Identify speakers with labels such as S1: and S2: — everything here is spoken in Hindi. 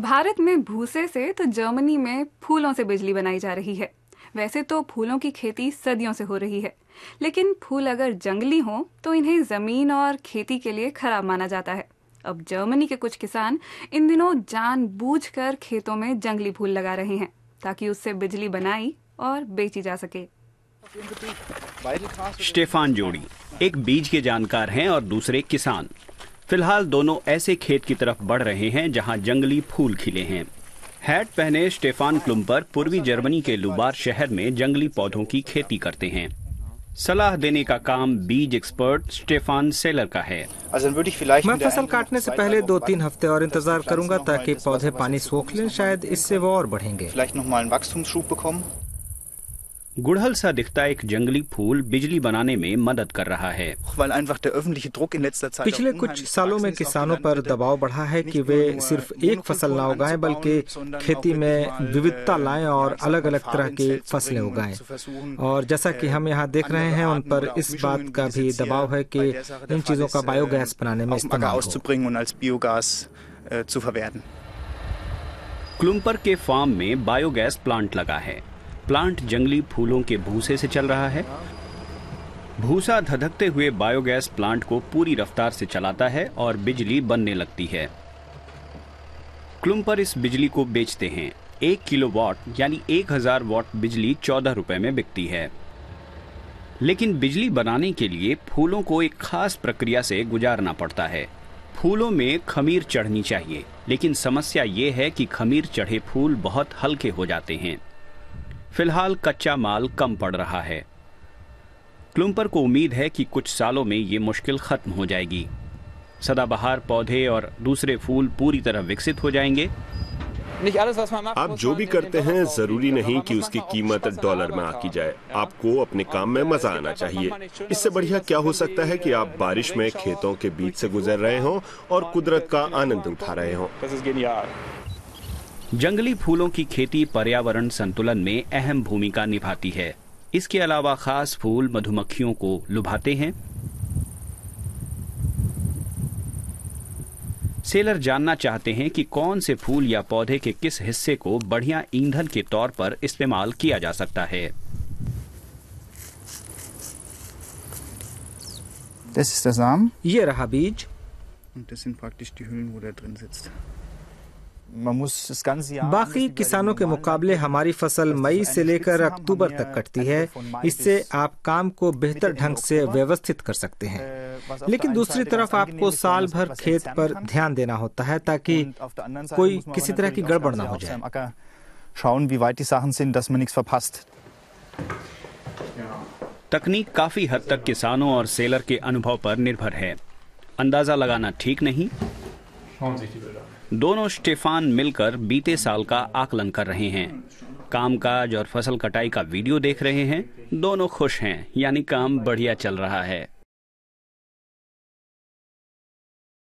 S1: भारत में भूसे से तो जर्मनी में फूलों से बिजली बनाई जा रही है। वैसे तो फूलों की खेती सदियों से हो रही है, लेकिन फूल अगर जंगली हों तो इन्हें जमीन और खेती के लिए खराब माना जाता है। अब जर्मनी के कुछ किसान इन दिनों जानबूझकर खेतों में जंगली फूल लगा रहे हैं ताकि उससे बिजली बनाई और बेची जा सके।
S2: स्टेफान जोड़ी एक बीज के जानकार हैं और दूसरे किसान। फिलहाल दोनों ऐसे खेत की तरफ बढ़ रहे हैं जहां जंगली फूल खिले हैं। हैट पहने स्टेफान क्लुम्पर पूर्वी जर्मनी के लुबार शहर में जंगली पौधों की खेती करते हैं। सलाह देने का काम बीज एक्सपर्ट स्टेफान सेलर का है।
S3: मैं फसल काटने से पहले 2-3 हफ्ते और इंतजार करूंगा ताकि पौधे पानी सोख लें, शायद इससे वो और बढ़ेंगे।
S2: गुड़हल सा दिखता एक जंगली फूल बिजली बनाने में मदद कर रहा है।
S3: पिछले कुछ सालों में किसानों पर दबाव बढ़ा है कि वे सिर्फ एक फसल न उगाएं बल्कि खेती में विविधता लाएं और अलग अलग तरह की फसलें उगाएं। और जैसा कि हम यहाँ देख रहे हैं, उन पर इस बात का भी दबाव है कि इन चीजों का बायोगैस बनाने में इस्तेमाल हो।
S2: क्लुम्पर के फार्म में बायोगैस प्लांट लगा है। प्लांट जंगली फूलों के भूसे से चल रहा है। भूसा धधकते हुए बायोगैस प्लांट को पूरी रफ्तार से चलाता है और बिजली बनने लगती है। क्लुम्पर इस बिजली को बेचते हैं। 1 किलोवाट यानी 1000 वाट बिजली 14 रुपए में बिकती है। लेकिन बिजली बनाने के लिए फूलों को एक खास प्रक्रिया से गुजारना पड़ता है। फूलों में खमीर चढ़नी चाहिए, लेकिन समस्या ये है कि खमीर चढ़े फूल बहुत हल्के हो जाते हैं। फिलहाल कच्चा माल कम पड़ रहा है। क्लुम्पर को उम्मीद है कि कुछ सालों में ये मुश्किल खत्म हो जाएगी। सदाबहार पौधे और दूसरे फूल पूरी तरह विकसित हो जाएंगे।
S4: आप जो भी करते हैं जरूरी नहीं कि उसकी कीमत डॉलर में आकी जाए। आपको अपने काम में मजा आना चाहिए। इससे बढ़िया क्या हो सकता है कि आप बारिश में खेतों के बीच से गुजर रहे हों और कुदरत का आनंद उठा रहे हों।
S2: जंगली फूलों की खेती पर्यावरण संतुलन में अहम भूमिका निभाती है। इसके अलावा खास फूल मधुमक्खियों को लुभाते हैं। सेलर जानना चाहते हैं कि कौन से फूल या पौधे के किस हिस्से को बढ़िया ईंधन के तौर पर इस्तेमाल किया जा सकता है।
S3: ये रहा बीज। बाकी किसानों के मुकाबले हमारी फसल मई से लेकर अक्टूबर तक कटती है। इससे आप काम को बेहतर ढंग से व्यवस्थित कर सकते हैं, लेकिन दूसरी तरफ आपको साल भर खेत पर ध्यान देना होता है ताकि कोई किसी तरह की गड़बड़ ना हो जाए।
S2: तकनीक काफी हद तक किसानों और सेलर के अनुभव पर निर्भर है। अंदाजा लगाना ठीक नहीं। दोनों स्टेफान मिलकर बीते साल का आकलन कर रहे हैं। कामकाज और फसल कटाई का वीडियो देख रहे हैं। दोनों खुश हैं, यानी काम बढ़िया चल रहा है।